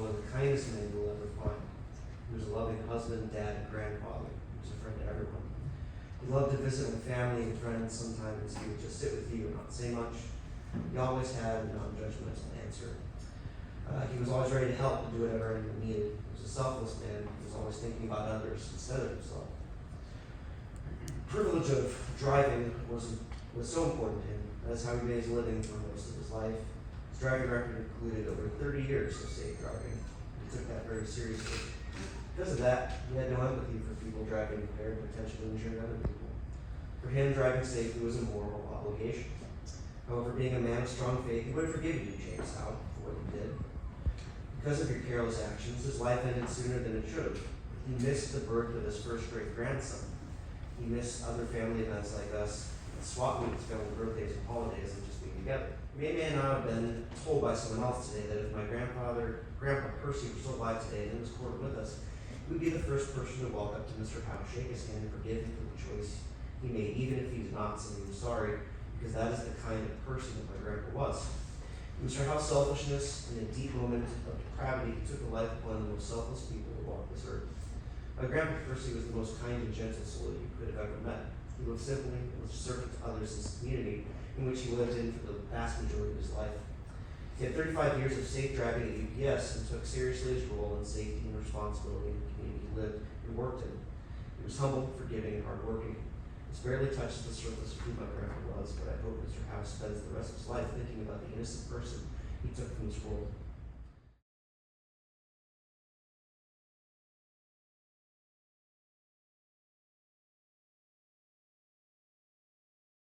one of the kindest men you will ever find. He was a loving husband, dad, and grandfather. He was a friend to everyone. He loved to visit with family and friends. Sometimes he would just sit with you and not say much. He always had a non-judgmental answer. He was always ready to help and do whatever anyone needed. He was a selfless man. He was always thinking about others instead of himself. The privilege of driving was so important to him. That's how he made his living for most of his life. His driving record included over 30 years of safe driving. He took that very seriously. Because of that, he had no empathy for people driving impaired, potentially injuring other people. For him, driving safely was a moral obligation. However, being a man of strong faith, he would have forgiven you, James Howe, for what you did. Because of your careless actions, his life ended sooner than it should have. He missed the birth of his first great-grandson. He missed other family events like us, swap meets, family birthdays, and holidays, and just being together. You may not have been told by someone else today that if my Grandpa Percy were still alive today and in this court with us, he would be the first person to walk up to Mr. Howe, shake his hand, and forgive him for the choice he made, even if he did not say he was sorry, because that is the kind of person that my grandpa was. Mr. Howe's selfishness, in a deep moment of depravity, took the life of one of the most selfless people to walk this earth. My Grandpa Percy was the most kind and gentle soul you could have ever met. He lived simply and was a servant to others in the community in which he lived in for the vast majority of his life. He had 35 years of safe driving at UPS and took seriously his role in safety and responsibility in the community he lived and worked in. He was humble, forgiving, and hardworking. This barely touches the surface of who my grandpa was, but I hope Mr. Howe spends the rest of his life thinking about the innocent person he took from this world.